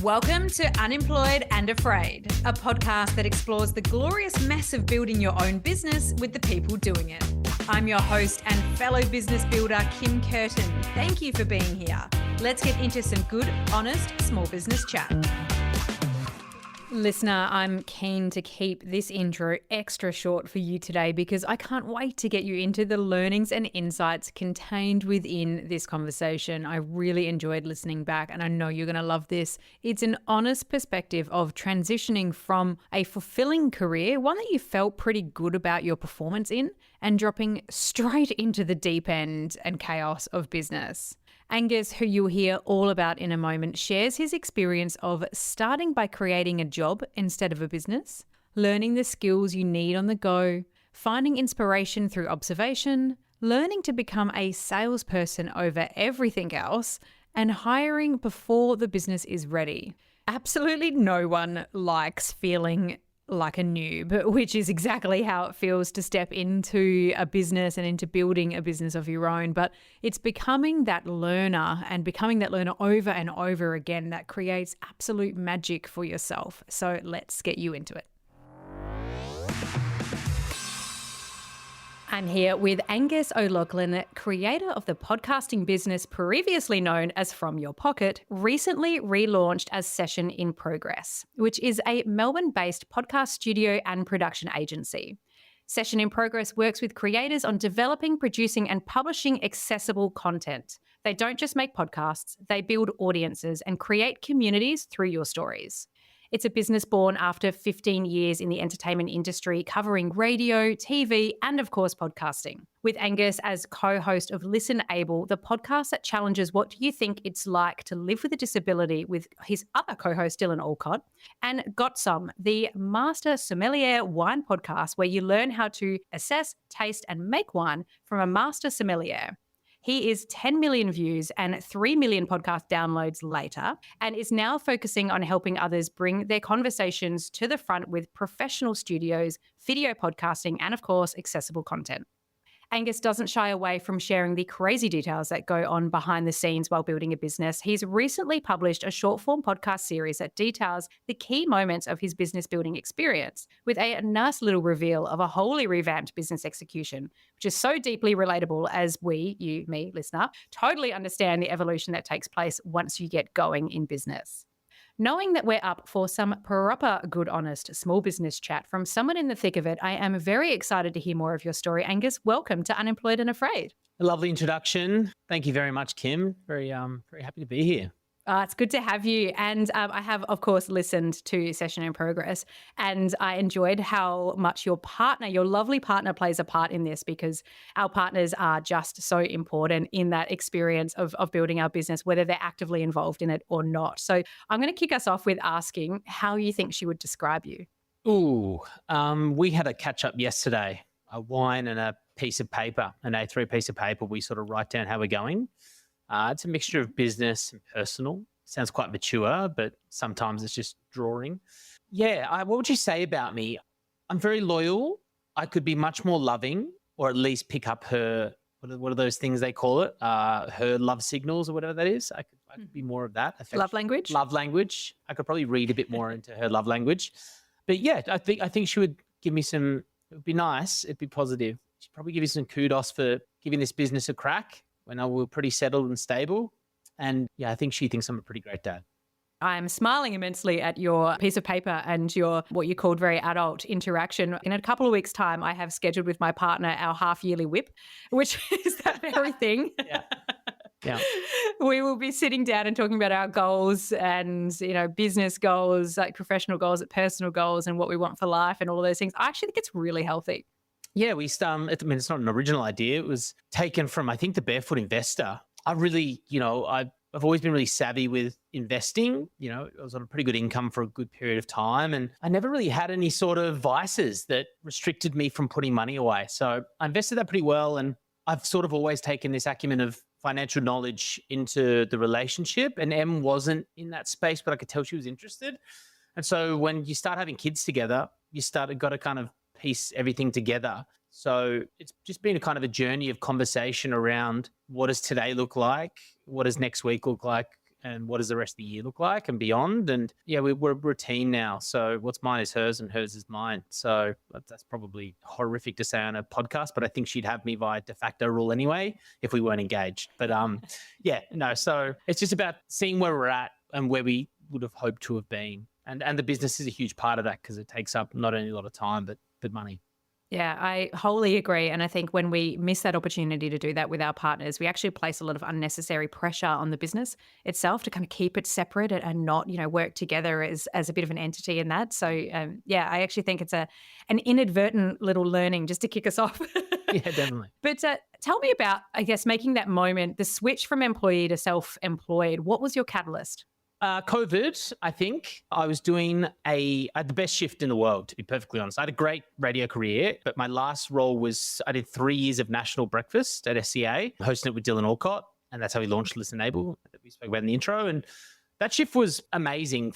Welcome to Unemployed and Afraid, a podcast that explores the glorious mess of building your own business with the people doing it. I'm your host and fellow business builder, Kim Curtin. Thank you for being here. Let's get into some good, honest, small business chat. Listener, I'm keen to keep this intro extra short for you today because I can't wait to get you into the learnings and insights contained within this conversation. I really enjoyed listening back and I know you're going to love this. It's an honest perspective of transitioning from a fulfilling career, one that you felt pretty good about your performance in, and dropping straight into the deep end and chaos of business. Angus, who you'll hear all about in a moment, shares his experience of starting by creating a job instead of a business, learning the skills you need on the go, finding inspiration through observation, learning to become a salesperson over everything else, and hiring before the business is ready. Absolutely no one likes feeling like a newb, which is exactly how it feels to step into a business and into building a business of your own. But it's becoming that learner and becoming that learner over and over again that creates absolute magic for yourself. So let's get you into it. I'm here with Angus O'Loughlin, creator of the podcasting business previously known as From Your Pocket, recently relaunched as Session in Progress, which is a Melbourne-based podcast studio and production agency. Session in Progress works with creators on developing, producing, and publishing accessible content. They don't just make podcasts, they build audiences and create communities through your stories. It's a business born after 15 years in the entertainment industry, covering radio, TV, and of course, podcasting. With Angus as co-host of Listen Able, the podcast that challenges what do you think it's like to live with a disability, with his other co-host, Dylan Alcott, and Got Some, the Master Sommelier Wine podcast, where you learn how to assess, taste, and make wine from a master sommelier. He is 10 million views and 3 million podcast downloads later, and is now focusing on helping others bring their conversations to the front with professional studios, video podcasting, and of course, accessible content. Angus doesn't shy away from sharing the crazy details that go on behind the scenes while building a business. He's recently published a short-form podcast series that details the key moments of his business building experience, with a nice little reveal of a wholly revamped business execution, which is so deeply relatable as we, you, me, listener, totally understand the evolution that takes place once you get going in business. Knowing that we're up for some proper, good, honest, small business chat from someone in the thick of it, I am very excited to hear more of your story. Angus, welcome to Unemployed and Afraid. A lovely introduction. Thank you very much, Kim. Very happy to be here. It's good to have you. And I have, of course, listened to Session in Progress, and I enjoyed how much your partner, your lovely partner, plays a part in this, because our partners are just so important in that experience of building our business, whether they're actively involved in it or not. So I'm going to kick us off with asking how you think she would describe you. We had a catch up yesterday, a wine and a piece of paper, an A3 piece of paper. We sort of write down how we're going. It's a mixture of business and personal. Sounds quite mature, but sometimes it's just drawing. Yeah, what would you say about me? I'm very loyal. I could be much more loving, or at least pick up her, what are those things they call it? Her love signals or whatever that is. I could be more of that. Love language? Love language. I could probably read a bit more into her love language. But yeah, I think she would give me some, it would be nice. It'd be positive. She'd probably give you some kudos for giving this business a crack when I were pretty settled and stable. And yeah, I think she thinks I'm a pretty great dad. I'm smiling immensely at your piece of paper and your what you called very adult interaction. In a couple of weeks' time, I have scheduled with my partner our half-yearly whip, which is that very thing. Yeah. We will be sitting down and talking about our goals and, business goals, like professional goals, personal goals, and what we want for life and all those things. I actually think it's really healthy. Yeah, it's not an original idea. It was taken from, I think, the Barefoot Investor. I really, I've always been really savvy with investing. I was on a pretty good income for a good period of time, and I never really had any sort of vices that restricted me from putting money away. So I invested that pretty well, and I've sort of always taken this acumen of financial knowledge into the relationship, and Em wasn't in that space, but I could tell she was interested. And so when you start having kids together, got to kind of piece everything together. So it's just been a kind of a journey of conversation around what does today look like? What does next week look like? and what does the rest of the year look like and beyond. And yeah, we're a team now. So what's mine is hers and hers is mine. So that's probably horrific to say on a podcast, but I think she'd have me via de facto rule anyway if we weren't engaged. But yeah, no. So it's just about seeing where we're at and where we would have hoped to have been. And the business is a huge part of that because it takes up not only a lot of time, but money. Yeah, I wholly agree. And I think when we miss that opportunity to do that with our partners, we actually place a lot of unnecessary pressure on the business itself to kind of keep it separate and not, work together as a bit of an entity in that. So yeah, I actually think it's an inadvertent little learning just to kick us off. Yeah, definitely. But tell me about, I guess, making that moment, the switch from employee to self-employed. What was your catalyst? COVID, I think. I was doing I had the best shift in the world, to be perfectly honest. I had a great radio career, but my last role was I did 3 years of national breakfast at SCA, hosting it with Dylan Alcott. And that's how we launched Listen Able that we spoke about in the intro. And that shift was amazing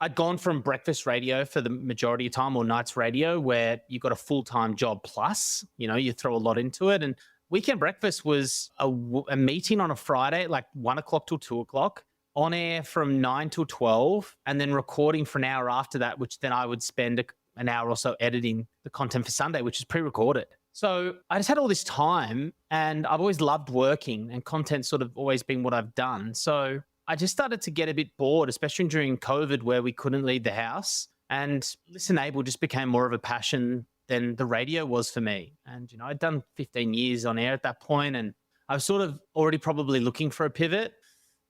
I'd gone from breakfast radio for the majority of time or nights radio where you got a full-time job plus, you throw a lot into it. And weekend breakfast was a meeting on a Friday at like 1 o'clock till 2 o'clock. On air from 9 till 12, and then recording for an hour after that, which then I would spend an hour or so editing the content for Sunday, which is pre-recorded. So I just had all this time, and I've always loved working, and content sort of always been what I've done. So I just started to get a bit bored, especially during COVID where we couldn't leave the house. And Listen Able just became more of a passion than the radio was for me. And, I'd done 15 years on air at that point, and I was sort of already probably looking for a pivot.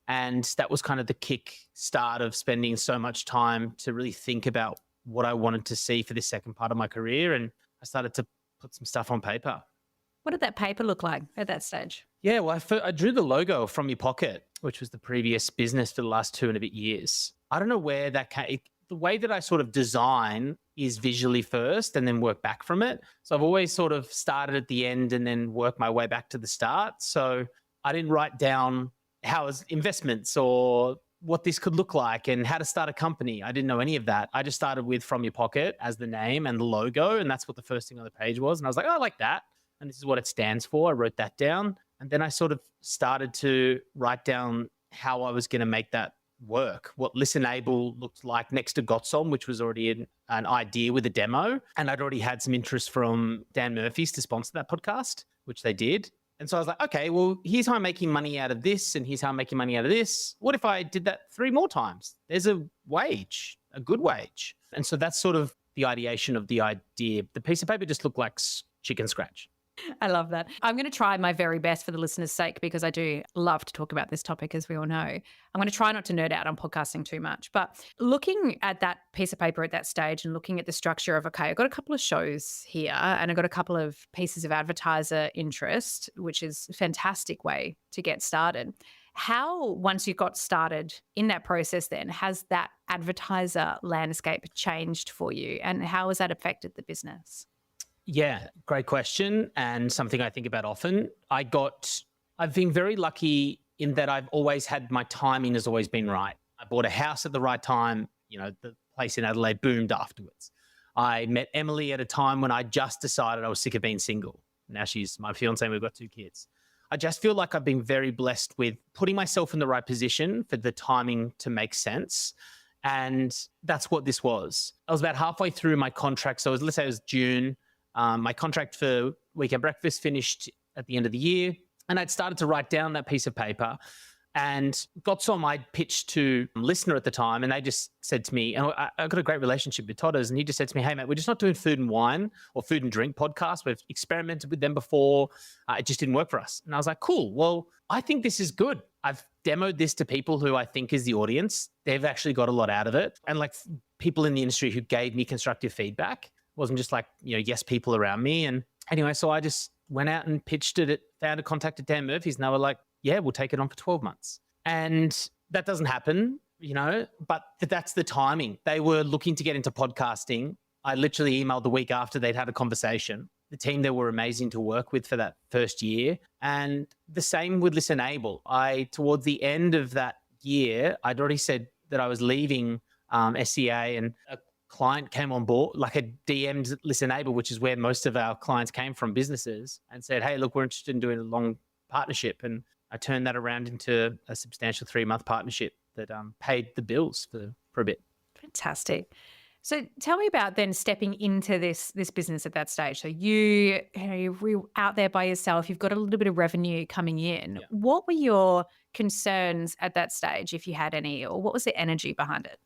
And that was kind of the kick start of spending so much time to really think about what I wanted to see for this second part of my career. And I started to put some stuff on paper. What did that paper look like at that stage? Yeah, well, I drew the logo From Your Pocket, which was the previous business for the last 2 and a bit years. I don't know where that came. The way that I sort of design is visually first and then work back from it. So I've always sort of started at the end and then work my way back to the start. So I didn't write down how is investments or what this could look like and how to start a company. I didn't know any of that. I just started with From Your Pocket as the name and the logo. And that's what the first thing on the page was. And I was like, oh, I like that. And this is what it stands for. I wrote that down. And then I sort of started to write down how I was going to make that work, what Listen Able looked like next to Gotsom, which was already an idea with a demo. And I'd already had some interest from Dan Murphy's to sponsor that podcast, which they did. And so I was like, okay, well, here's how I'm making money out of this, and here's how I'm making money out of this. What if I did that 3 more times? There's a wage, a good wage. And so that's sort of the ideation of the idea. The piece of paper just looked like chicken scratch. I love that. I'm going to try my very best for the listeners' sake because I do love to talk about this topic, as we all know. I'm going to try not to nerd out on podcasting too much. But looking at that piece of paper at that stage and looking at the structure of, okay, I've got a couple of shows here and I've got a couple of pieces of advertiser interest, which is a fantastic way to get started. How, once you got started in that process then, has that advertiser landscape changed for you and how has that affected the business? Yeah, great question. And something I think about often. I've been very lucky in that I've always had, my timing has always been right. I bought a house at the right time. The place in Adelaide boomed afterwards. I met Emily at a time when I just decided I was sick of being single. Now she's my fiance and we've got 2 kids. I just feel like I've been very blessed with putting myself in the right position for the timing to make sense. And that's what this was. I was about halfway through my contract. So let's say it was June. My contract for Weekend Breakfast finished at the end of the year, and I'd started to write down that piece of paper and got some I'd pitched to a listener at the time, and they just said to me, and I got a great relationship with Todders, and he just said to me, hey, mate, we're just not doing food and wine or food and drink podcasts. We've experimented with them before. It just didn't work for us. And I was like, cool. Well, I think this is good. I've demoed this to people who I think is the audience. They've actually got a lot out of it. And like people in the industry who gave me constructive feedback. Wasn't just like, yes, people around me. And anyway, so I just went out and pitched it, found a contact at Dan Murphy's, and they were like, yeah, we'll take it on for 12 months. And that doesn't happen, but that's the timing. They were looking to get into podcasting. I literally emailed the week after they'd had a conversation. The team there were amazing to work with for that first year. And the same with Listen Able. Towards the end of that year, I'd already said that I was leaving SCA, and a client came on board, like a DM'd Listen Able, which is where most of our clients came from, businesses, and said, hey, look, we're interested in doing a long partnership. And I turned that around into a substantial 3-month partnership that paid the bills for a bit. Fantastic. So tell me about then stepping into this business at that stage. So you're out there by yourself. You've got a little bit of revenue coming in. Yeah. What were your concerns at that stage, if you had any, or what was the energy behind it?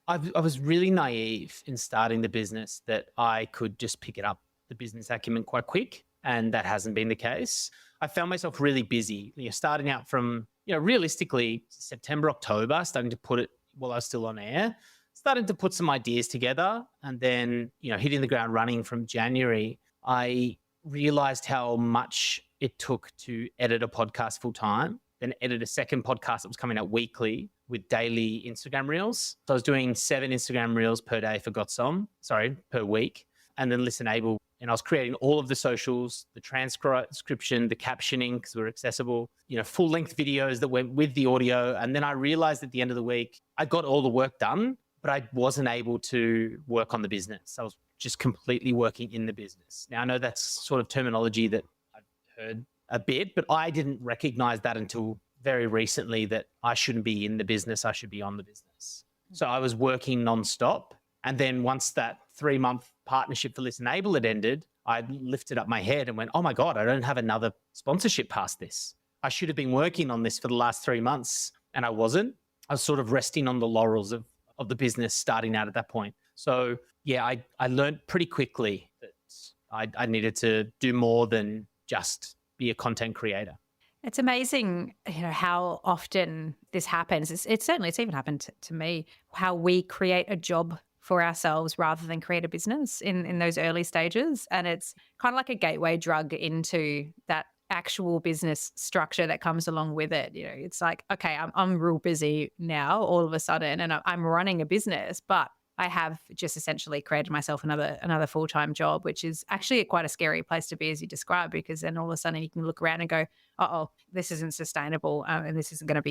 I was really naive in starting the business that I could just pick it up, the business acumen, quite quick, and that hasn't been the case. I found myself really busy, starting out from, realistically September, October, starting to put it while I was still on air, starting to put some ideas together, and then, hitting the ground running from January. I realized how much it took to edit a podcast full time, then edit a second podcast that was coming out weekly with daily Instagram reels. So I was doing 7 Instagram reels per day for per week, and then Listenable. And I was creating all of the socials, the transcription, the captioning, because we're accessible, full length videos that went with the audio. And then I realized at the end of the week, I got all the work done, but I wasn't able to work on the business. I was just completely working in the business. Now, I know that's sort of terminology that I've heard a bit, but I didn't recognize that until very recently, that I shouldn't be in the business, I should be on the business. So I was working nonstop. And then once that 3-month partnership for Listenable had ended, I lifted up my head and went, oh my God, I don't have another sponsorship past this. I should have been working on this for the last 3 months, and I wasn't. I was sort of resting on the laurels of the business starting out at that point. So yeah, I learned pretty quickly that I needed to do more than just be a content creator. It's amazing, how often this happens. It's even happened to me, how we create a job for ourselves rather than create a business in those early stages. And it's kind of like a gateway drug into that actual business structure that comes along with it. It's like, okay, I'm real busy now all of a sudden, and I'm running a business, but I have just essentially created myself another full-time job, which is actually quite a scary place to be, as you described, because then all of a sudden you can look around and go, uh-oh, this isn't sustainable, and this isn't going to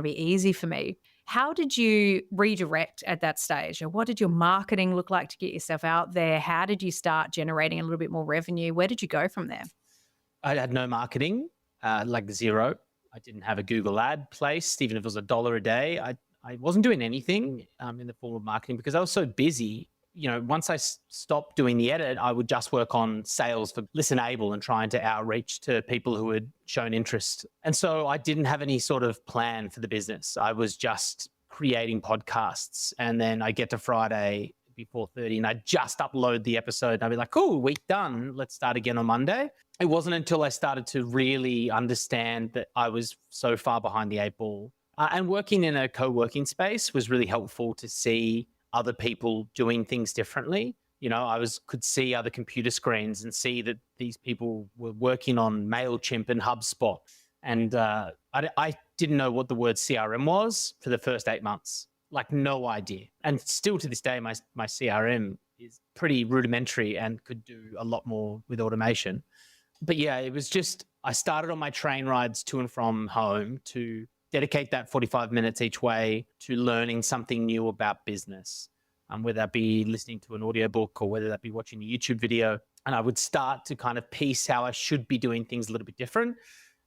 be easy for me. How did you redirect at that stage? Or what did your marketing look like to get yourself out there? How did you start generating a little bit more revenue? Where did you go from there? I had no marketing, like zero. I didn't have a Google ad placed, even if it was $1 a day. I wasn't doing anything in the form of marketing because I was so busy. Once I stopped doing the edit, I would just work on sales for Listenable and trying to outreach to people who had shown interest. And so I didn't have any sort of plan for the business. I was just creating podcasts. And then I get to Friday before 30 and I just upload the episode and I'd be like, cool, week done. Let's start again on Monday. It wasn't until I started to really understand that I was so far behind the 8 ball. And working in a co-working space was really helpful to see other people doing things differently. I could see other computer screens and see that these people were working on MailChimp and HubSpot. And I didn't know what the word CRM was for the first 8 months, like no idea. And still to this day, my CRM is pretty rudimentary and could do a lot more with automation. But yeah, it was just, I started on my train rides to and from home to dedicate that 45 minutes each way to learning something new about business, whether that be listening to an audiobook or whether that be watching a YouTube video. And I would start to kind of piece how I should be doing things a little bit different.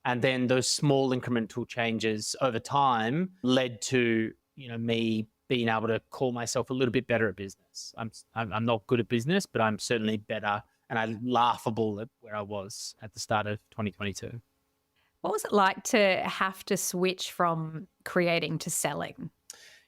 And then those small incremental changes over time led to, me being able to call myself a little bit better at business. I'm not good at business, but I'm certainly better, and I'm laughable at where I was at the start of 2022. What was it like to have to switch from creating to selling?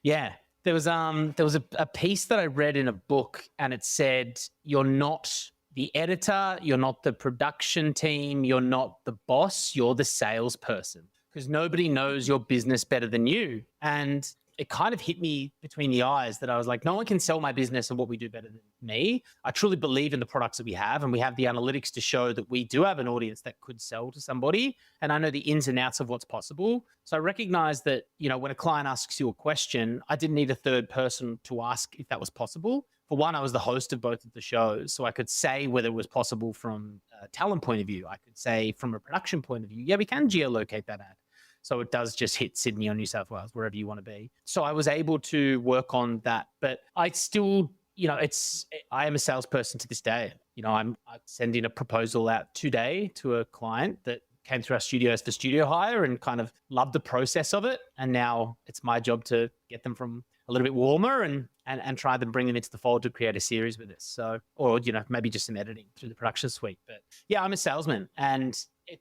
Yeah, there was a piece that I read in a book, and it said, you're not the editor, you're not the production team, you're not the boss, you're the salesperson, because nobody knows your business better than you. And it kind of hit me between the eyes that I was like, no one can sell my business and what we do better than me. I truly believe in the products that we have, and we have the analytics to show that we do have an audience that could sell to somebody. And I know the ins and outs of what's possible. So I recognize that, when a client asks you a question, I didn't need a third person to ask if that was possible. For one, I was the host of both of the shows, so I could say whether it was possible from a talent point of view. I could say from a production point of view, yeah, we can geolocate that ad. So it does just hit Sydney or New South Wales, wherever you want to be. So I was able to work on that, but I still, I am a salesperson to this day. I'm sending a proposal out today to a client that came through our studios for studio hire and kind of loved the process of it. And now it's my job to get them from a little bit warmer and try them, bring them into the fold to create a series with us. So, or, maybe just some editing through the production suite. But yeah, I'm a salesman, and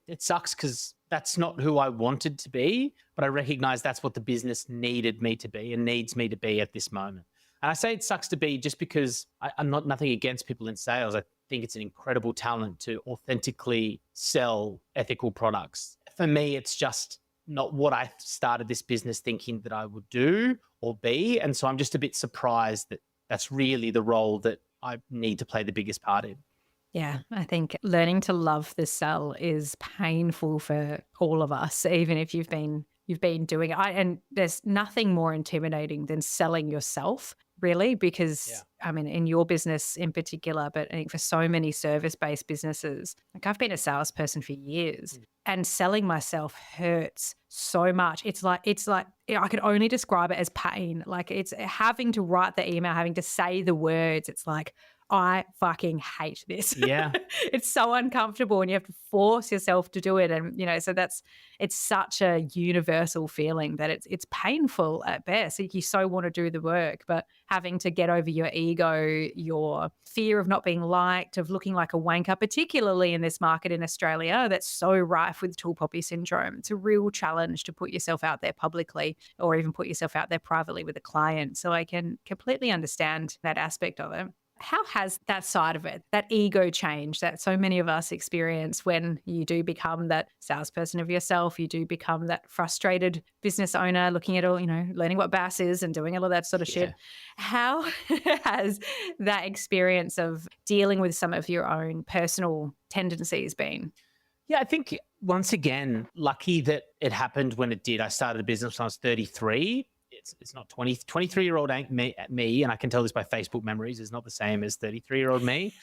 it sucks because that's not who I wanted to be, but I recognize that's what the business needed me to be and needs me to be at this moment. And I say it sucks to be just because I'm not nothing against people in sales. I think it's an incredible talent to authentically sell ethical products. For me, it's just not what I started this business thinking that I would do or be. And so I'm just a bit surprised that that's really the role that I need to play the biggest part in. Yeah, I think learning to love the sell is painful for all of us, even if you've been doing it. And there's nothing more intimidating than selling yourself, really, because I mean, in your business in particular, but I think for so many service-based businesses, like I've been a salesperson for years, and selling myself hurts so much. It's like I could only describe it as pain. Like it's having to write the email, having to say the words. It's like, I fucking hate this. Yeah. It's so uncomfortable and you have to force yourself to do it. And, so it's such a universal feeling that it's painful at best. Like you so want to do the work, but having to get over your ego, your fear of not being liked, of looking like a wanker, particularly in this market in Australia that's so rife with tall poppy syndrome. It's a real challenge to put yourself out there publicly or even put yourself out there privately with a client. So I can completely understand that aspect of it. How has that side of it, that ego change that so many of us experience when you do become that salesperson of yourself, you do become that frustrated business owner looking at all, learning what BAS is and doing all of that sort of shit. How has that experience of dealing with some of your own personal tendencies been? Yeah, I think once again, lucky that it happened when it did. I started a business when I was 33. It's not 23-year-old me, and I can tell this by Facebook memories, is not the same as 33-year-old me.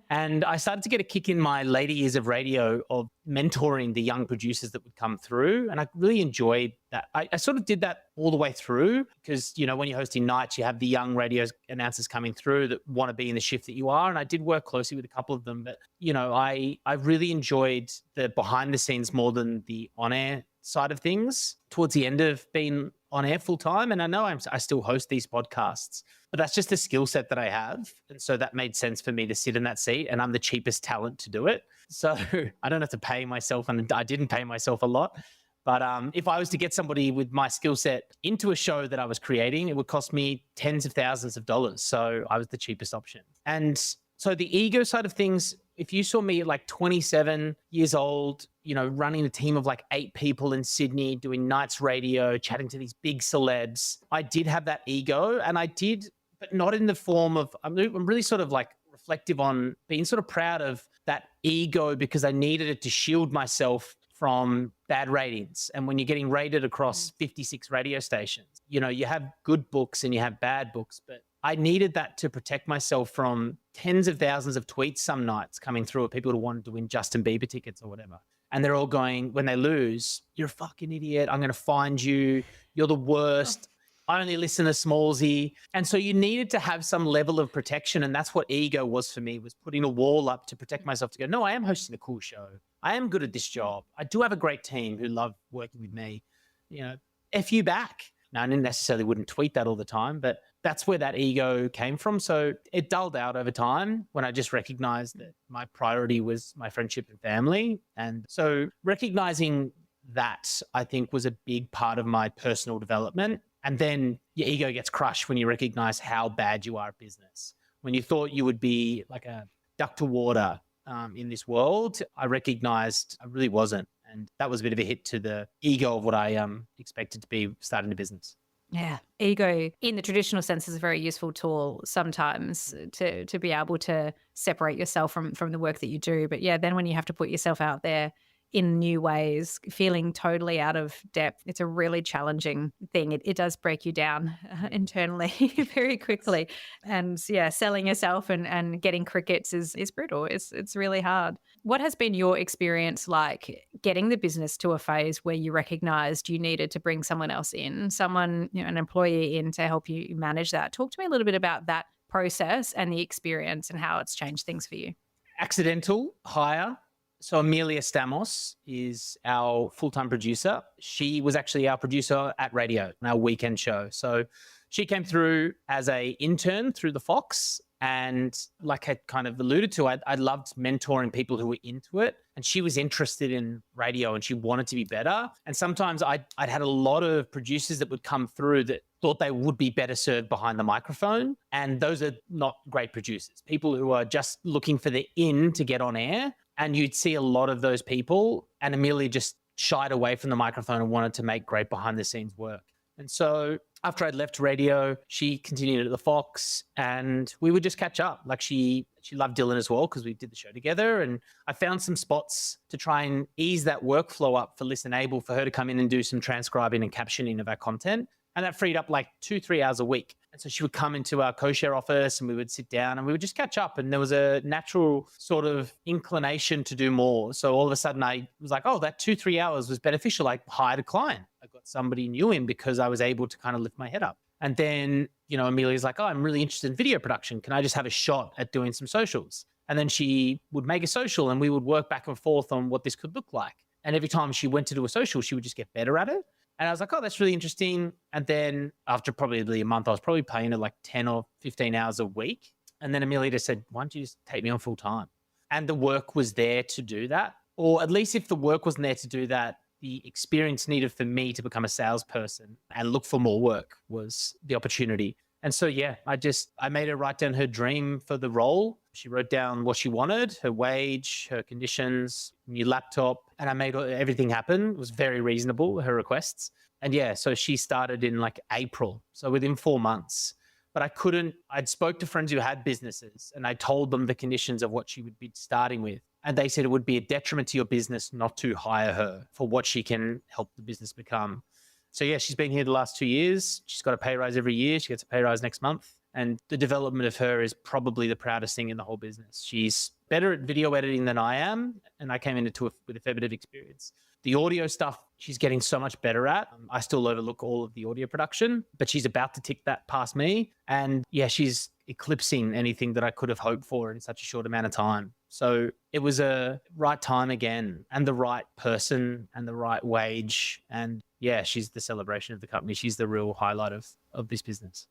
And I started to get a kick in my later years of radio of mentoring the young producers that would come through. And I really enjoyed that. I sort of did that all the way through because, when you're hosting nights, you have the young radio announcers coming through that want to be in the shift that you are. And I did work closely with a couple of them. But, I really enjoyed the behind the scenes more than the on-air side of things towards the end of being on air full time. And I know I still host these podcasts, but that's just a skill set that I have. And so that made sense for me to sit in that seat, and I'm the cheapest talent to do it. So I don't have to pay myself, and I didn't pay myself a lot. But if I was to get somebody with my skill set into a show that I was creating, it would cost me tens of thousands of dollars. So I was the cheapest option. And so the ego side of things, if you saw me at like 27 years old, running a team of like 8 people in Sydney, doing nights radio, chatting to these big celebs, I did have that ego, and I did, but not in the form of, I'm really sort of like reflective on being sort of proud of that ego because I needed it to shield myself from bad ratings. And when you're getting rated across 56 radio stations, you have good books and you have bad books, but I needed that to protect myself from tens of thousands of tweets some nights coming through of people who wanted to win Justin Bieber tickets or whatever. And they're all going, when they lose, you're a fucking idiot. I'm going to find you. You're the worst. I only listen to Smallsy. And so you needed to have some level of protection. And that's what ego was for me, was putting a wall up to protect myself to go, no, I am hosting a cool show. I am good at this job. I do have a great team who love working with me. F you back. Now, I necessarily wouldn't tweet that all the time, but that's where that ego came from. So it dulled out over time when I just recognized that my priority was my friendship and family. And so recognizing that, I think, was a big part of my personal development. And then your ego gets crushed when you recognize how bad you are at business. When you thought you would be like a duck to water in this world, I recognized I really wasn't. And that was a bit of a hit to the ego of what I expected to be starting a business. Yeah. Ego in the traditional sense is a very useful tool sometimes to be able to separate yourself from the work that you do. But yeah, then when you have to put yourself out there in new ways, feeling totally out of depth, it's a really challenging thing. It does break you down internally very quickly. And yeah, selling yourself and getting crickets is brutal. It's really hard. What has been your experience like getting the business to a phase where you recognized you needed to bring someone else in, an employee in to help you manage that? Talk to me a little bit about that process and the experience and how it's changed things for you. Accidental hire. So Amelia Stamos is our full-time producer. She was actually our producer at radio, on our weekend show. So she came through as a intern through the Fox. And like I kind of alluded to, I loved mentoring people who were into it. And she was interested in radio and she wanted to be better. And sometimes I'd had a lot of producers that would come through that thought they would be better served behind the microphone. And those are not great producers, people who are just looking for the in to get on air. And you'd see a lot of those people. And Amelia just shied away from the microphone and wanted to make great behind the scenes work. And so after I'd left radio, she continued at the Fox and we would just catch up. Like she loved Dylan as well because we did the show together. And I found some spots to try and ease that workflow up for Listen Able for her to come in and do some transcribing and captioning of our content. And that freed up like 2-3 hours a week. And so she would come into our co-share office and we would sit down and we would just catch up. And there was a natural sort of inclination to do more. So all of a sudden I was like, oh, that 2-3 hours was beneficial. I hired a client. I got somebody new in because I was able to kind of lift my head up. And then, Amelia's like, oh, I'm really interested in video production. Can I just have a shot at doing some socials? And then she would make a social and we would work back and forth on what this could look like. And every time she went to do a social, she would just get better at it. And I was like, oh, that's really interesting. And then after probably a month, I was probably paying her like 10 or 15 hours a week. And then Amelia just said, why don't you just take me on full time? And the work was there to do that. Or at least if the work wasn't there to do that, the experience needed for me to become a salesperson and look for more work was the opportunity. And so, yeah, I made her write down her dream for the role. She wrote down what she wanted, her wage, her conditions, new laptop, and I made everything happen. It was very reasonable, her requests. And yeah, so she started in like April, so within 4 months. But I'd spoke to friends who had businesses and I told them the conditions of what she would be starting with. And they said it would be a detriment to your business not to hire her for what she can help the business become. So yeah, she's been here the last 2 years. She's got a pay rise every year. She gets a pay rise next month. And the development of her is probably the proudest thing in the whole business. She's better at video editing than I am. And I came into it with a fair bit of experience. The audio stuff, she's getting so much better at. I still overlook all of the audio production, but she's about to tick that past me. And yeah, she's eclipsing anything that I could have hoped for in such a short amount of time. So it was a right time again and the right person and the right wage. And yeah, she's the celebration of the company. She's the real highlight of this business.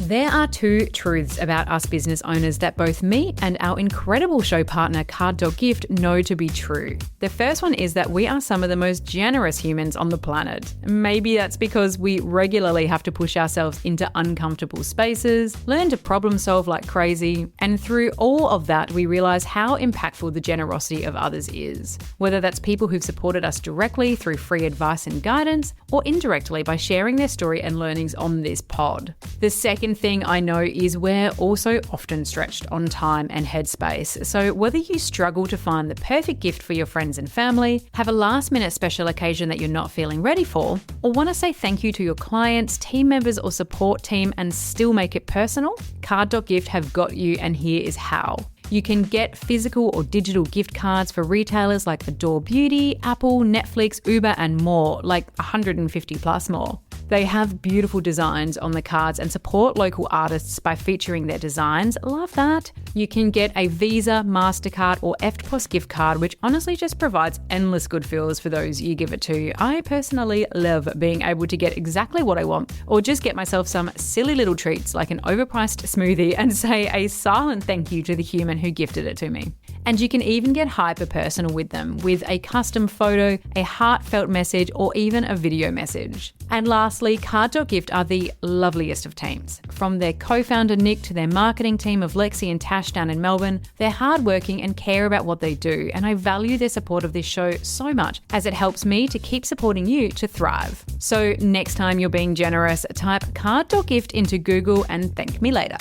There are two truths about us business owners that both me and our incredible show partner Card Dog Gift know to be true. The first one is that we are some of the most generous humans on the planet. Maybe that's because we regularly have to push ourselves into uncomfortable spaces, learn to problem solve like crazy, and through all of that we realise how impactful the generosity of others is. Whether that's people who've supported us directly through free advice and guidance, or indirectly by sharing their story and learnings on this pod. The second thing I know is we're also often stretched on time and headspace. So whether you struggle to find the perfect gift for your friends and family, have a last minute special occasion that you're not feeling ready for, or want to say thank you to your clients, team members or support team and still make it personal, Card.gift have got you, and here is how. You can get physical or digital gift cards for retailers like Adore Beauty, Apple, Netflix, Uber and more, like 150 plus more. They have beautiful designs on the cards and support local artists by featuring their designs. Love that. You can get a Visa, MasterCard or EFTPOS gift card, which honestly just provides endless good feels for those you give it to. I personally love being able to get exactly what I want, or just get myself some silly little treats like an overpriced smoothie and say a silent thank you to the human who gifted it to me. And you can even get hyper personal with them with a custom photo, a heartfelt message, or even a video message. And lastly, Card.gift are the loveliest of teams. From their co-founder Nick to their marketing team of Lexi and Tash down in Melbourne, they're hardworking and care about what they do, and I value their support of this show so much as it helps me to keep supporting you to thrive. So next time you're being generous, type Card.gift into Google and thank me later.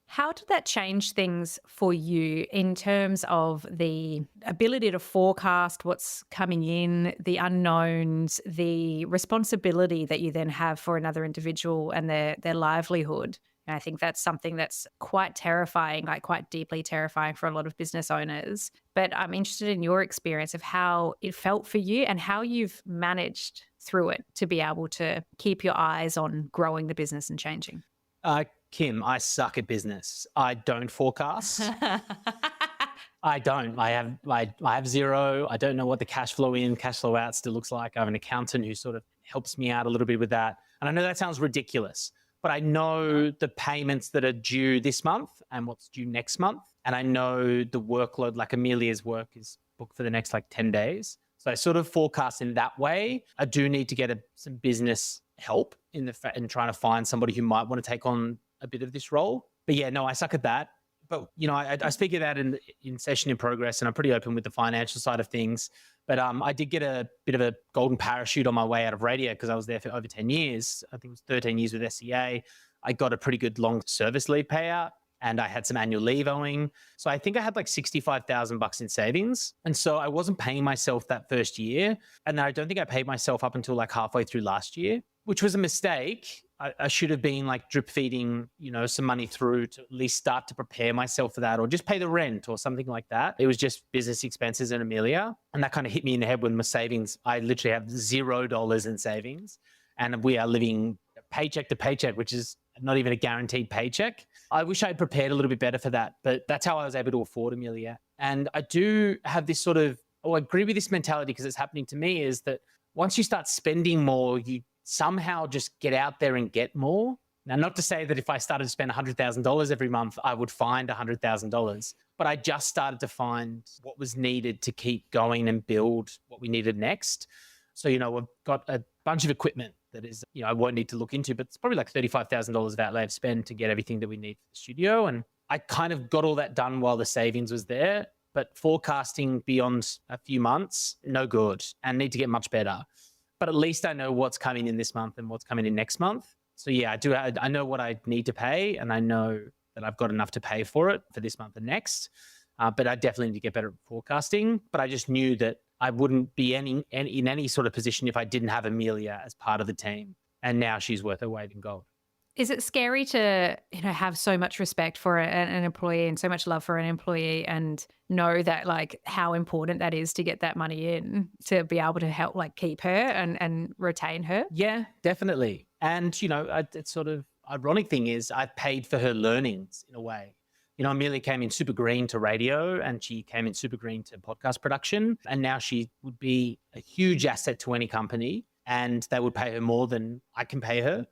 How did that change things for you in terms of the ability to forecast what's coming in, the unknowns, the responsibility that you then have for another individual and their livelihood? And I think that's something that's quite terrifying, like quite deeply terrifying for a lot of business owners. But I'm interested in your experience of how it felt for you and how you've managed through it to be able to keep your eyes on growing the business and changing. Kim, I suck at business. I don't forecast. I don't. I have zero. I don't know what the cash flow in, cash flow out still looks like. I have an accountant who sort of helps me out a little bit with that. And I know that sounds ridiculous, but I know the payments that are due this month and what's due next month. And I know the workload, like Amelia's work is booked for the next like 10 days. So I sort of forecast in that way. I do need to get some business help in trying to find somebody who might want to take on a bit of this role. But yeah, no, I suck at that. But I speak of that in session in progress, and I'm pretty open with the financial side of things. But I did get a bit of a golden parachute on my way out of radio because I was there for over 10 years. I think it was 13 years with SCA. I got a pretty good long service leave payout, and I had some annual leave owing. So I think I had like $65,000 in savings. And so I wasn't paying myself that first year. And then I don't think I paid myself up until like halfway through last year, which was a mistake. I should have been like drip feeding, some money through to at least start to prepare myself for that, or just pay the rent or something like that. It was just business expenses and Amelia. And that kind of hit me in the head when my savings, I literally have $0 in savings, and we are living paycheck to paycheck, which is not even a guaranteed paycheck. I wish I had prepared a little bit better for that, but that's how I was able to afford Amelia. And I do have this I agree with this mentality because it's happening to me, is that once you start spending more, you somehow just get out there and get more. Now, not to say that if I started to spend $100,000 every month, I would find $100,000, but I just started to find what was needed to keep going and build what we needed next. So, we've got a bunch of equipment that is, I won't need to look into, but it's probably like $35,000 of outlay of spend to get everything that we need for the studio. And I kind of got all that done while the savings was there, but forecasting beyond a few months, no good, and need to get much better. But at least I know what's coming in this month and what's coming in next month. So yeah, I know what I need to pay, and I know that I've got enough to pay for it for this month and next. But I definitely need to get better at forecasting. But I just knew that I wouldn't be in any sort of position if I didn't have Amelia as part of the team. And now she's worth her weight in gold. Is it scary to, have so much respect for an employee and so much love for an employee, and know that like how important that is to get that money in to be able to help like keep her and retain her? Yeah, definitely. And, it's sort of ironic thing is I've paid for her learnings in a way. Amelia came in super green to radio, and she came in super green to podcast production. And now she would be a huge asset to any company, and they would pay her more than I can pay her.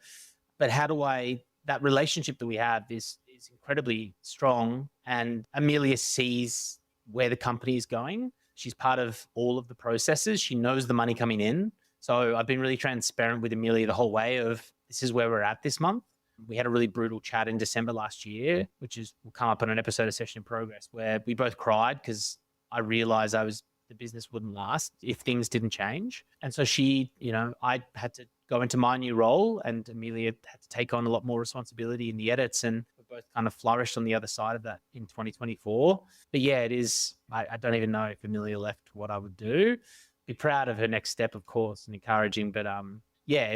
But that relationship that we have is incredibly strong, and Amelia sees where the company is going. She's part of all of the processes. She knows the money coming in. So I've been really transparent with Amelia the whole way of this is where we're at this month. We had a really brutal chat in December last year, which will come up on an episode of Session in Progress, where we both cried because I realized the business wouldn't last if things didn't change. And so I had to go into my new role, and Amelia had to take on a lot more responsibility in the edits, and we both kind of flourished on the other side of that in 2024. But yeah, it is, I don't even know if Amelia left what I would do. Be proud of her next step, of course, and encouraging. But yeah,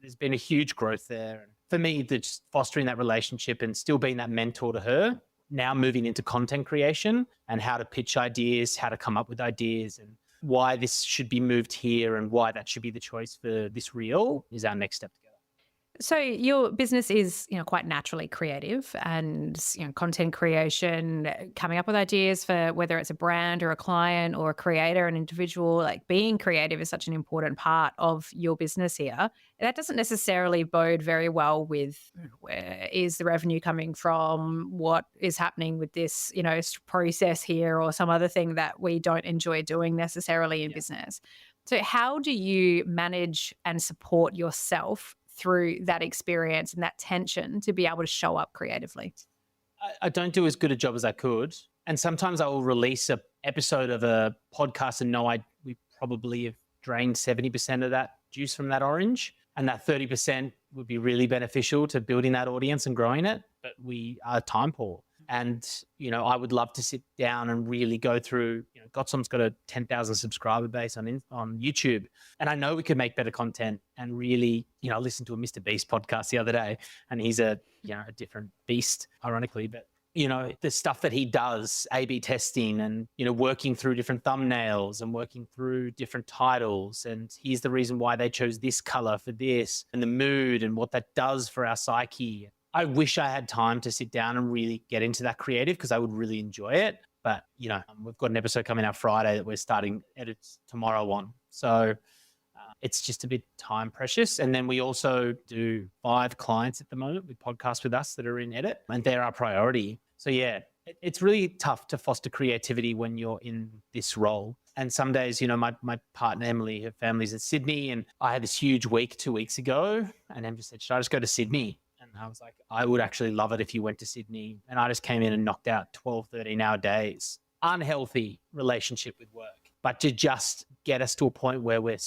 there's been a huge growth there. And for me, just fostering that relationship and still being that mentor to her, now moving into content creation and how to pitch ideas, how to come up with ideas, and why this should be moved here and why that should be the choice for this reel is our next step together. So your business is, quite naturally creative, and, content creation, coming up with ideas for whether it's a brand or a client or a creator, an individual, like being creative is such an important part of your business here. That doesn't necessarily bode very well with where is the revenue coming from, what is happening with this, process here, or some other thing that we don't enjoy doing necessarily in business. So how do you manage and support yourself through that experience and that tension to be able to show up creatively? I don't do as good a job as I could. And sometimes I will release an episode of a podcast and know we probably have drained 70% of that juice from that orange. And that 30% would be really beneficial to building that audience and growing it. But we are time poor. And, I would love to sit down and really go through, Gotsom's got a 10,000 subscriber base on YouTube. And I know we could make better content and really, I listened to a Mr. Beast podcast the other day, and he's a different beast, ironically. But, the stuff that he does, A/B testing and, working through different thumbnails and working through different titles. And here's the reason why they chose this color for this, and the mood and what that does for our psyche. I wish I had time to sit down and really get into that creative because I would really enjoy it. but we've got an episode coming out Friday that we're starting edits tomorrow on. So it's just a bit time precious. And then we also do 5 clients at the moment with podcasts with us that are in edit, and they're our priority. So yeah, it's really tough to foster creativity when you're in this role. And some days, my partner, Emily, her family's in Sydney, and I had this huge week 2 weeks ago, and Em just said, should I just go to Sydney? And I was like, I would actually love it if you went to Sydney. And I just came in and knocked out 12, 13-hour days. Unhealthy relationship with work. But to just get us to a point where we're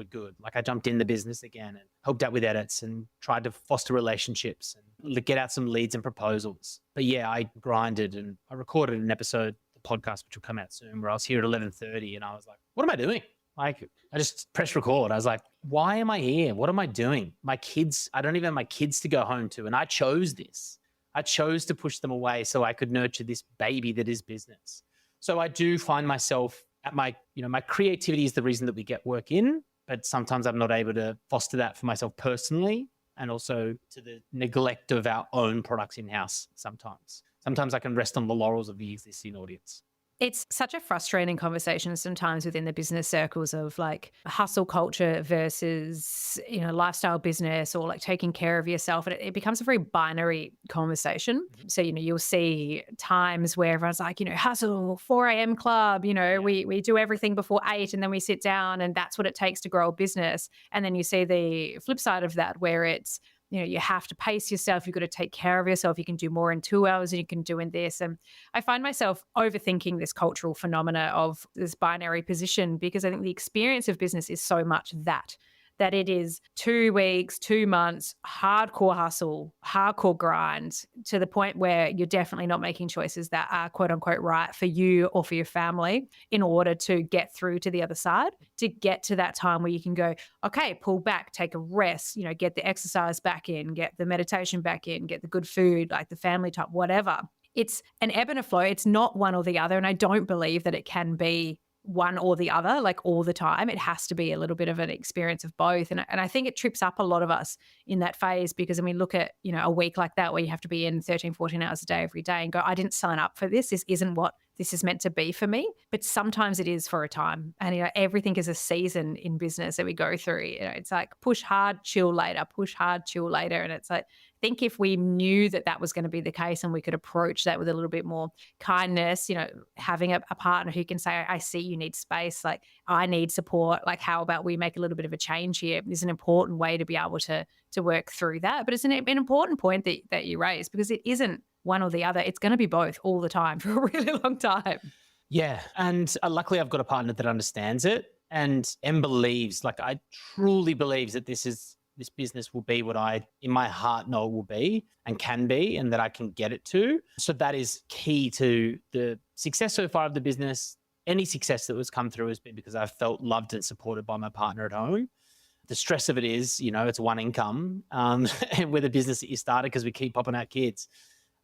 good. Like I jumped in the business again and helped out with edits and tried to foster relationships and get out some leads and proposals. But yeah, I grinded and I recorded an episode, the podcast, which will come out soon, where I was here at 11:30 and I was like, what am I doing? Like I just pressed record. I was like, why am I here? What am I doing? My kids, I don't even have my kids to go home to. And I chose this. I chose to push them away so I could nurture this baby that is business. So I do find myself at my creativity is the reason that we get work in, but sometimes I'm not able to foster that for myself personally, and also to the neglect of our own products in-house sometimes. Sometimes I can rest on the laurels of the existing audience. It's such a frustrating conversation sometimes within the business circles of like hustle culture versus, lifestyle business or like taking care of yourself. And it becomes a very binary conversation. So, you'll see times where everyone's like, hustle, 4 a.m. club, we do everything before 8 and then we sit down and that's what it takes to grow a business. And then you see the flip side of that where it's, you have to pace yourself. You've got to take care of yourself. You can do more in 2 hours than you can do in this. And I find myself overthinking this cultural phenomena of this binary position because I think the experience of business is so much that it is 2 weeks, 2 months, hardcore hustle, hardcore grind to the point where you're definitely not making choices that are quote unquote right for you or for your family in order to get through to the other side, to get to that time where you can go, okay, pull back, take a rest, get the exercise back in, get the meditation back in, get the good food, like the family type, whatever. It's an ebb and a flow. It's not one or the other. And I don't believe that it can be one or the other, like all the time. It has to be a little bit of an experience of both. And I think it trips up a lot of us in that phase because we look at, a week like that where you have to be in 13, 14 hours a day every day and go, I didn't sign up for this. This isn't what this is meant to be for me. But sometimes it is for a time. And, everything is a season in business that we go through. It's like push hard, chill later, push hard, chill later. And it's like, I think if we knew that that was going to be the case and we could approach that with a little bit more kindness, having a partner who can say, I see you need space, like I need support, like how about we make a little bit of a change here is an important way to be able to work through that. But it's an important point that you raise because it isn't one or the other. It's going to be both all the time for a really long time. Yeah. And luckily I've got a partner that understands it and believes, like I truly believes that this business will be what I, in my heart, know it will be and can be, and that I can get it to. So that is key to the success so far of the business. Any success that has come through has been because I've felt loved and supported by my partner at home. The stress of it is, it's one income and with a business that you started because we keep popping out kids.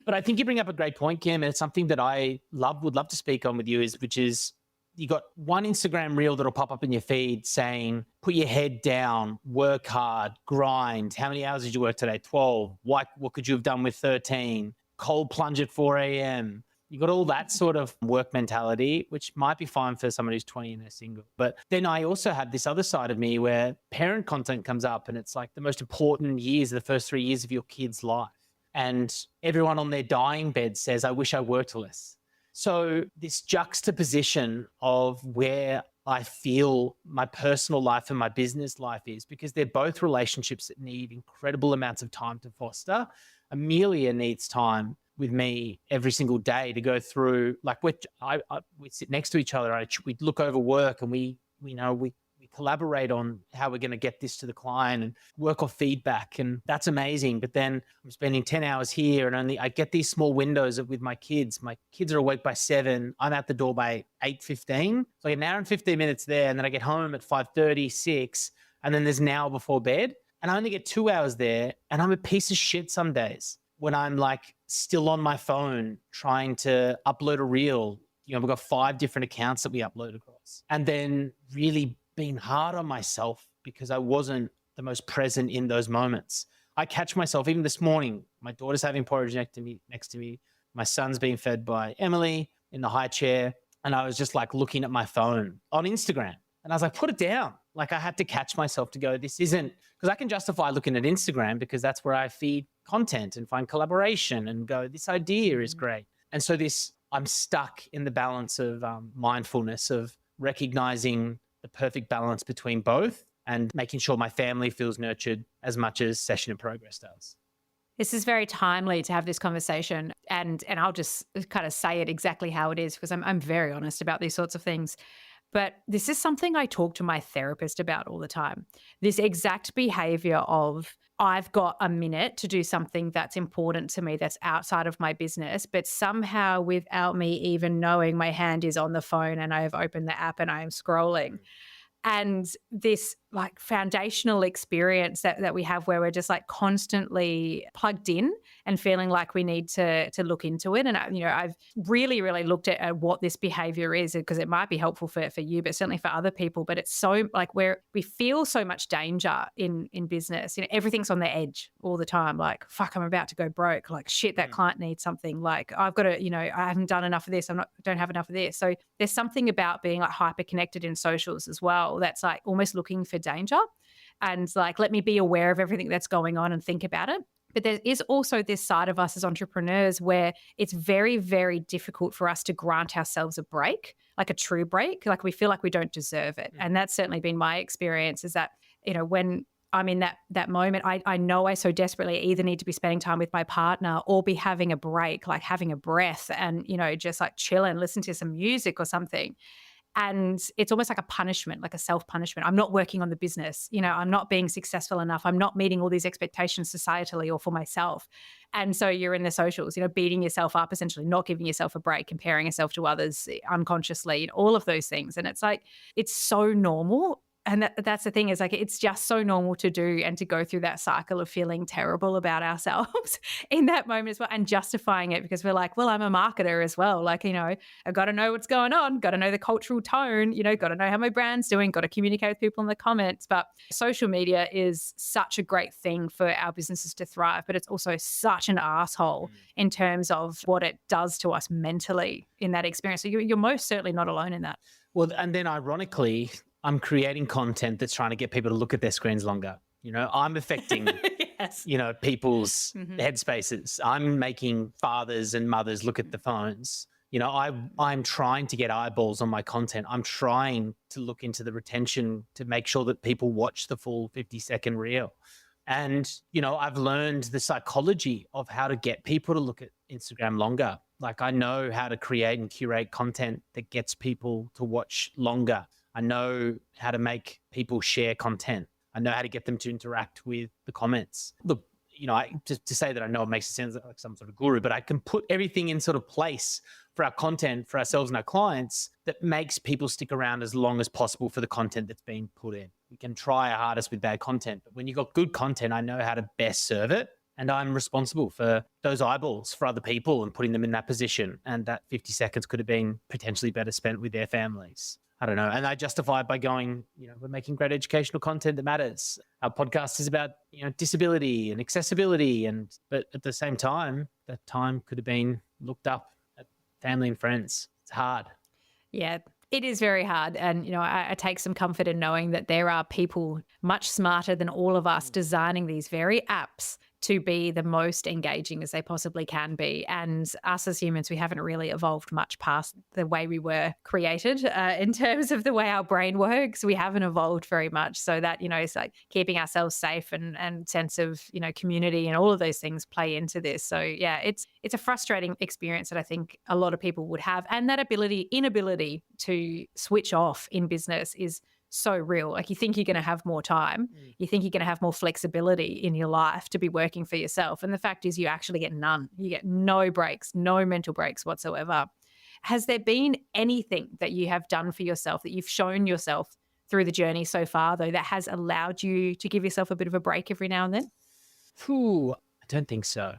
But I think you bring up a great point, Kim, and it's something that I would love to speak on with you, which is you got one Instagram reel that'll pop up in your feed saying, put your head down, work hard, grind. How many hours did you work today? 12. What could you have done with 13? Cold plunge at 4 a.m. You got all that sort of work mentality, which might be fine for someone who's 20 and they're single. But then I also have this other side of me where parent content comes up and it's like the most important years, the first 3 years of your kid's life. And everyone on their dying bed says, I wish I worked less. So this juxtaposition of where I feel my personal life and my business life is, because they're both relationships that need incredible amounts of time to foster. Amelia needs time with me every single day to go through, like we sit next to each other. We look over work and we collaborate on how we're going to get this to the client and work off feedback. And that's amazing. But then I'm spending 10 hours here and I get these small windows with my kids. My kids are awake by 7. I'm out the door by 8:15. So I get an hour and 15 minutes there. And then I get home at 5:30, 6. And then there's an hour before bed. And I only get 2 hours there. And I'm a piece of shit some days when I'm like still on my phone trying to upload a reel. We've got 5 different accounts that we upload across. And then really being hard on myself because I wasn't the most present in those moments. I catch myself even this morning. My daughter's having porridge next to me. My son's being fed by Emily. in the high chair and I was just like looking at my phone on Instagram. And I was like, put it down. Like I had to catch myself to go, this isn't, because I can justify looking at Instagram because that's where I feed content and find collaboration and go, this idea is great. And so I'm stuck in the balance of mindfulness, of recognizing the perfect balance between both and making sure my family feels nurtured as much as Session in Progress does. This is very timely to have this conversation, and I'll just kind of say it exactly how it is because I'm very honest about these sorts of things. But this is something I talk to my therapist about all the time. This exact behavior of I've got a minute to do something that's important to me that's outside of my business, but somehow without me even knowing, my hand is on the phone and I have opened the app and I am scrolling. And this like foundational experience that we have where we're just like constantly plugged in and feeling like we need to look into it. And, I've really, really looked at what this behavior is because it might be helpful for you, but certainly for other people. But it's so like we feel so much danger in business. Everything's on the edge all the time. Like, fuck, I'm about to go broke. Like, shit, that client needs something. Like, I've got to, I haven't done enough of this. Don't have enough of this. So there's something about being like hyper connected in socials as well. That's like almost looking for danger and like, let me be aware of everything that's going on and think about it. But there is also this side of us as entrepreneurs where it's very, very difficult for us to grant ourselves a break, like a true break. Like we feel like we don't deserve it. And that's certainly been my experience is that, when I'm in that moment, I know I so desperately either need to be spending time with my partner or be having a break, like having a breath and, just like chill and listen to some music or something. And it's almost like a punishment, like a self-punishment. I'm not working on the business. I'm not being successful enough. I'm not meeting all these expectations societally or for myself. And so you're in the socials, beating yourself up, essentially not giving yourself a break, comparing yourself to others unconsciously, all of those things. And it's like, it's so normal. And that's the thing is like, it's just so normal to do and to go through that cycle of feeling terrible about ourselves in that moment as well and justifying it because we're like, well, I'm a marketer as well. Like, I've got to know what's going on, got to know the cultural tone, got to know how my brand's doing, got to communicate with people in the comments. But social media is such a great thing for our businesses to thrive, but it's also such an asshole in terms of what it does to us mentally in that experience. So you're most certainly not alone in that. Well, and then ironically, I'm creating content that's trying to get people to look at their screens longer. I'm affecting, yes. People's headspaces. I'm making fathers and mothers look at the phones. I'm trying to get eyeballs on my content. I'm trying to look into the retention to make sure that people watch the full 50-second reel. And, I've learned the psychology of how to get people to look at Instagram longer. Like I know how to create and curate content that gets people to watch longer. I know how to make people share content. I know how to get them to interact with the comments. Look, just to say that I know it makes it sound like some sort of guru, but I can put everything in sort of place for our content, for ourselves and our clients that makes people stick around as long as possible for the content that's being put in. We can try our hardest with bad content, but when you've got good content, I know how to best serve it. And I'm responsible for those eyeballs for other people and putting them in that position. And that 50 seconds could have been potentially better spent with their families. I don't know. And I justify it by going, we're making great educational content that matters. Our podcast is about, disability and accessibility. But at the same time, that time could have been looked up at family and friends. It's hard. Yeah, it is very hard. And, I take some comfort in knowing that there are people much smarter than all of us designing these very apps to be the most engaging as they possibly can be. And us as humans, we haven't really evolved much past the way we were created in terms of the way our brain works. We haven't evolved very much. So that, it's like keeping ourselves safe and sense of, community and all of those things play into this. So yeah, it's a frustrating experience that I think a lot of people would have. And that inability to switch off in business is so real. Like you think you're going to have more time. You think you're going to have more flexibility in your life to be working for yourself. And the fact is you actually get none. You get no breaks, no mental breaks whatsoever. Has there been anything that you have done for yourself, that you've shown yourself through the journey so far, though, that has allowed you to give yourself a bit of a break every now and then? I don't think so.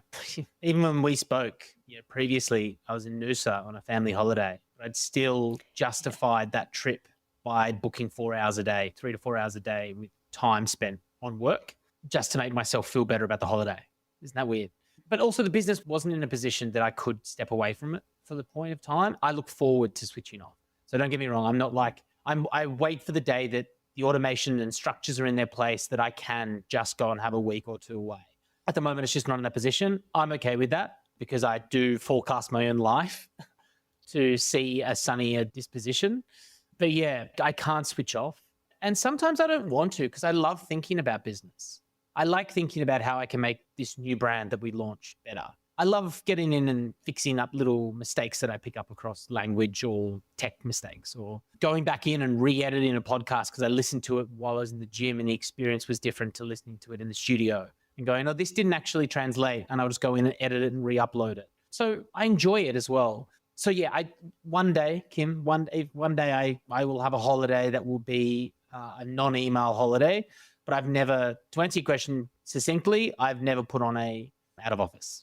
Even when we spoke previously, I was in Noosa on a family holiday, but I'd still justified that trip by booking 4 hours a day, 3 to 4 hours a day with time spent on work just to make myself feel better about the holiday. Isn't that weird? But also the business wasn't in a position that I could step away from it for the point of time, I look forward to switching off. So don't get me wrong. I'm not like, I wait for the day that the automation and structures are in their place that I can just go and have a week or two away. At the moment, it's just not in that position. I'm okay with that because I do forecast my own life to see a sunnier disposition. But yeah, I can't switch off. And sometimes I don't want to because I love thinking about business. I like thinking about how I can make this new brand that we launched better. I love getting in and fixing up little mistakes that I pick up across language or tech mistakes, or going back in and re-editing a podcast because I listened to it while I was in the gym and the experience was different to listening to it in the studio, and going, oh, this didn't actually translate, and I'll just go in and edit it and re-upload it. So I enjoy it as well. So yeah, one day, Kim, one day I will have a holiday that will be a non-email holiday, but I've never, to answer your question succinctly, I've never put on a out of office.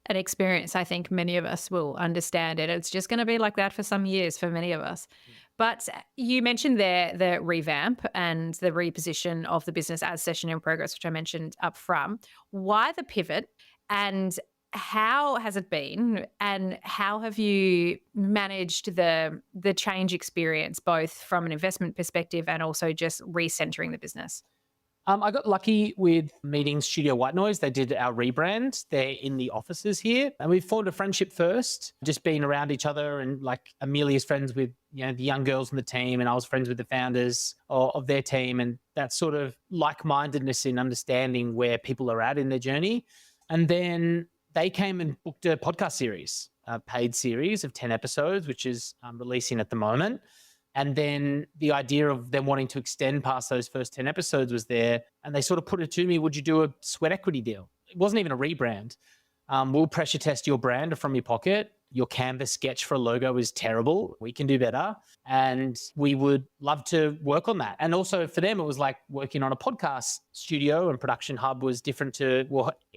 An experience I think many of us will understand it. It's just going to be like that for some years for many of us. But you mentioned there the revamp and the reposition of the business as session in progress, which I mentioned up front. Why the pivot, and how has it been, and how have you managed the change experience, both from an investment perspective and also just recentering the business? I got lucky with meeting Studio White Noise. They did our rebrand. They're in the offices here. And we formed a friendship first, just being around each other. And like Amelia's friends with the young girls on the team, and I was friends with the founders of their team. And that sort of like-mindedness in understanding where people are at in their journey. And then they came and booked a podcast series, a paid series of 10 episodes, which is releasing at the moment. And then the idea of them wanting to extend past those first 10 episodes was there. And they sort of put it to me, would you do a sweat equity deal? It wasn't even a rebrand. We'll pressure test your brand from your pocket. Your Canvas sketch for a logo is terrible. We can do better. And we would love to work on that. And also for them, it was like working on a podcast studio, and production hub was different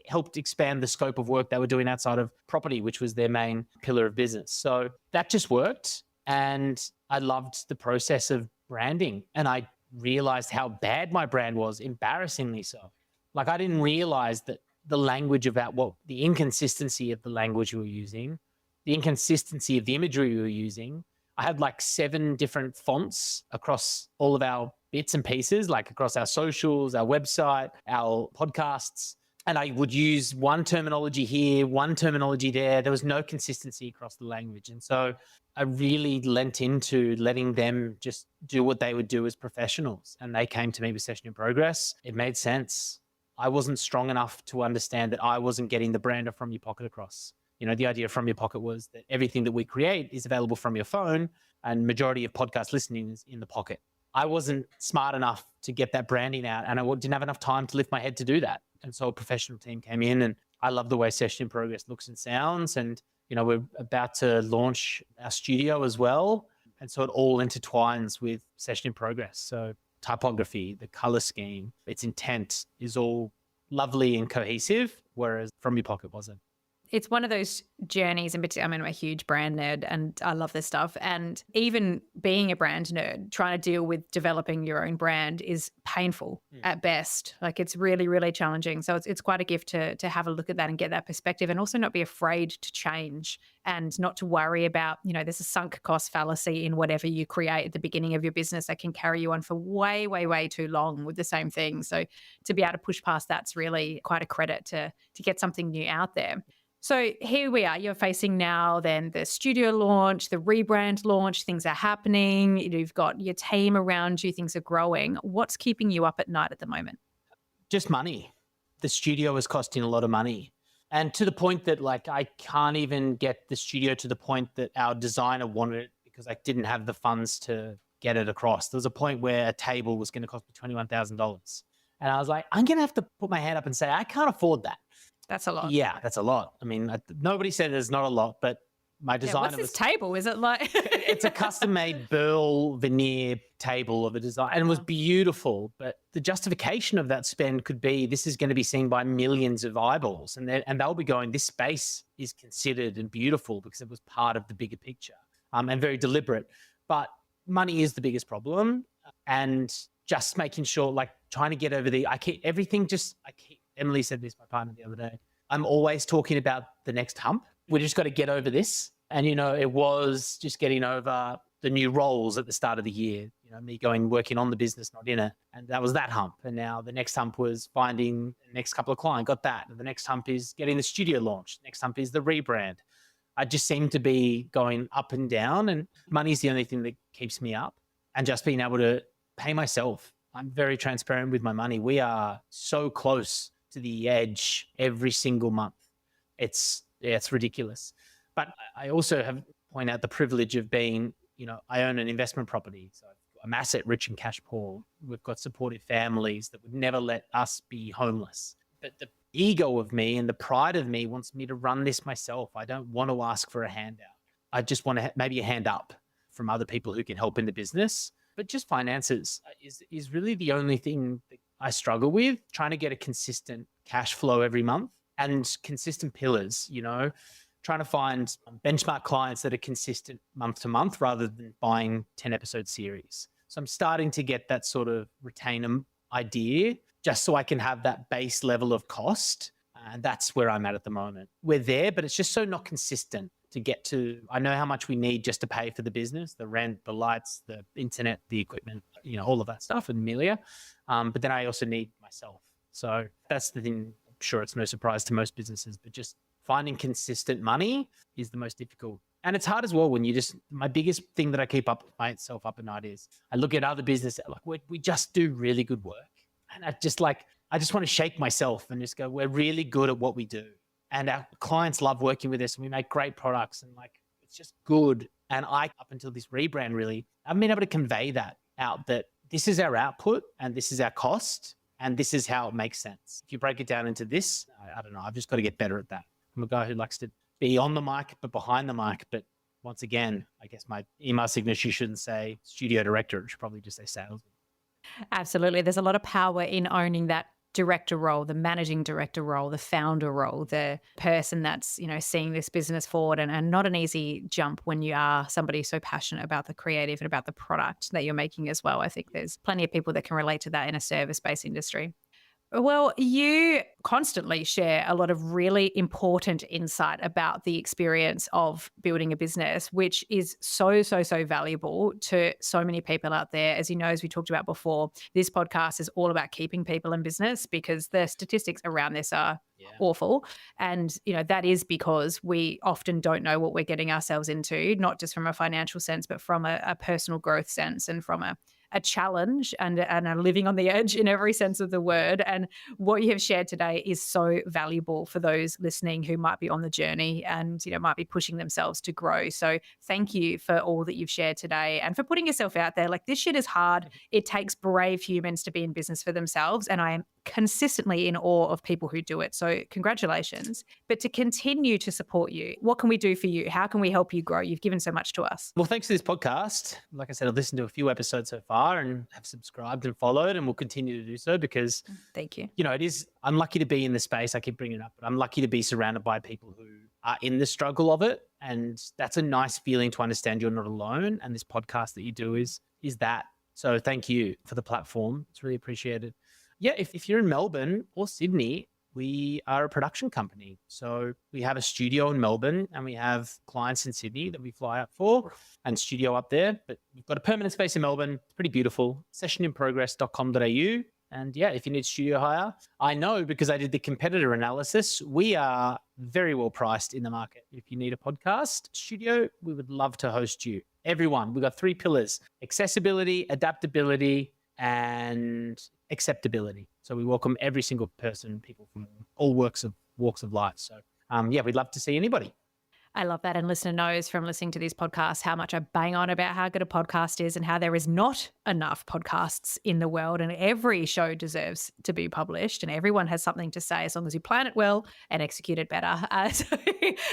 helped expand the scope of work they were doing outside of property, which was their main pillar of business. So that just worked. And I loved the process of branding, and I realized how bad my brand was, embarrassingly so. Like, I didn't realize that the language about the inconsistency of the language we were using, the inconsistency of the imagery we were using. I had like 7 different fonts across all of our bits and pieces, like across our socials, our website, our podcasts. And I would use one terminology here, one terminology there. There was no consistency across the language. And so I really lent into letting them just do what they would do as professionals. And they came to me with Session in Progress. It made sense. I wasn't strong enough to understand that I wasn't getting the brand of From Your Pocket across. The idea of From Your Pocket was that everything that we create is available from your phone, and majority of podcast listening is in the pocket. I wasn't smart enough to get that branding out, and I didn't have enough time to lift my head to do that. And so a professional team came in, and I love the way Session in Progress looks and sounds. And, we're about to launch our studio as well. And so it all intertwines with Session in Progress. So typography, the color scheme, its intent is all lovely and cohesive, whereas From Your Pocket wasn't. It's one of those journeys, in particular. I'm a huge brand nerd and I love this stuff. And even being a brand nerd, trying to deal with developing your own brand is painful at best. Like, it's really, really challenging. So it's quite a gift to have a look at that and get that perspective, and also not be afraid to change and not to worry about, there's a sunk cost fallacy in whatever you create at the beginning of your business that can carry you on for way, way, way too long with the same thing. So to be able to push past that's really quite a credit to get something new out there. So here we are. You're facing now then the studio launch, the rebrand launch. Things are happening. You've got your team around you. Things are growing. What's keeping you up at night at the moment? Just money. The studio is costing a lot of money. And to the point that I can't even get the studio to the point that our designer wanted it, because I didn't have the funds to get it across. There was a point where a table was going to cost me $21,000. And I was like, I'm going to have to put my hand up and say, I can't afford that. That's a lot. Yeah, that's a lot. I mean, nobody said there's not a lot, but my designer what's this table? Is it like... It's a custom-made burl veneer table of a design, and it was beautiful. But the justification of that spend could be, this is going to be seen by millions of eyeballs, and they'll be going, this space is considered and beautiful because it was part of the bigger picture, and very deliberate. But money is the biggest problem, and just making sure, trying to get over Emily said this, my partner, the other day. I'm always talking about the next hump. We just got to get over this. And, it was just getting over the new roles at the start of the year, me working on the business, not in it. And that was that hump. And now the next hump was finding the next couple of clients, got that. And the next hump is getting the studio launched. Next hump is the rebrand. I just seem to be going up and down, and money is the only thing that keeps me up, and just being able to pay myself. I'm very transparent with my money. We are so close to the edge every single month. It's ridiculous. But I also have point out the privilege of being, I own an investment property. So I'm asset rich and cash poor. We've got supportive families that would never let us be homeless. But the ego of me and the pride of me wants me to run this myself. I don't want to ask for a handout. I just want to maybe a hand up from other people who can help in the business. But just finances is really the only thing that I struggle with, trying to get a consistent cash flow every month and consistent pillars, trying to find benchmark clients that are consistent month to month rather than buying 10 episode series. So I'm starting to get that sort of retainer idea just so I can have that base level of cost. And that's where I'm at the moment. We're there, but it's just so not consistent to get to. I know how much we need just to pay for the business, the rent, the lights, the internet, the equipment, all of that stuff and Amelia. But then I also need myself. So that's the thing. I'm sure it's no surprise to most businesses, but just finding consistent money is the most difficult. And it's hard as well when my biggest thing that I keep myself up at night is I look at other businesses, like we just do really good work. And I just want to shake myself and just go, we're really good at what we do. And our clients love working with us and we make great products and it's just good. And up until this rebrand, really, I've been able to convey that out, that this is our output and this is our cost and this is how it makes sense. If you break it down into this, I don't know, I've just got to get better at that. I'm a guy who likes to be on the mic, but behind the mic. But once again, I guess my email signature shouldn't say studio director. It should probably just say salesman. Absolutely. There's a lot of power in owning that director role, the managing director role, the founder role, the person that's, seeing this business forward, and not an easy jump when you are somebody so passionate about the creative and about the product that you're making as well. I think there's plenty of people that can relate to that in a service-based industry. Well, you constantly share a lot of really important insight about the experience of building a business, which is so, so, so valuable to so many people out there. As you know, as we talked about before, this podcast is all about keeping people in business because the statistics around this are awful. And, that is because we often don't know what we're getting ourselves into, not just from a financial sense, but from a personal growth sense and from a challenge and a living on the edge in every sense of the word. And what you have shared today is so valuable for those listening who might be on the journey and, might be pushing themselves to grow. So thank you for all that you've shared today and for putting yourself out there. This shit is hard. It takes brave humans to be in business for themselves. And I am consistently in awe of people who do it. So congratulations. But to continue to support you, what can we do for you? How can we help you grow? You've given so much to us. Well, thanks for this podcast. Like I said, I've listened to a few episodes so far and have subscribed and followed and will continue to do so because, thank you. I'm lucky to be in the space. I keep bringing it up, but I'm lucky to be surrounded by people who are in the struggle of it. And that's a nice feeling to understand you're not alone. And this podcast that you do is that. So thank you for the platform. It's really appreciated. Yeah, if you're in Melbourne or Sydney, we are a production company. So we have a studio in Melbourne and we have clients in Sydney that we fly out for and studio up there. But we've got a permanent space in Melbourne. It's pretty beautiful. sessioninprogress.com.au. And yeah, if you need studio hire, I know because I did the competitor analysis, we are very well priced in the market. If you need a podcast studio, we would love to host you. Everyone, we've got 3 pillars: accessibility, adaptability, and acceptability. So we welcome every single person, people from all walks of life. So we'd love to see anybody. I love that. And listener knows from listening to these podcasts how much I bang on about how good a podcast is and how there is not enough podcasts in the world and every show deserves to be published and everyone has something to say as long as you plan it well and execute it better. So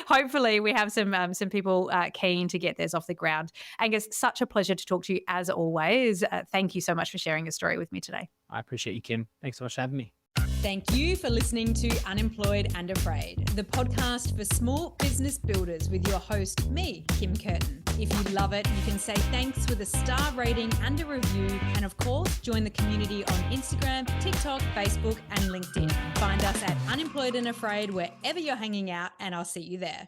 hopefully we have some people keen to get theirs off the ground. Angus, such a pleasure to talk to you as always. Thank you so much for sharing your story with me today. I appreciate you, Kim. Thanks so much for having me. Thank you for listening to Unemployed and Afraid, the podcast for small business builders with your host, me, Kim Curtin. If you love it, you can say thanks with a star rating and a review. And of course, join the community on Instagram, TikTok, Facebook, and LinkedIn. Find us at Unemployed and Afraid wherever you're hanging out, and I'll see you there.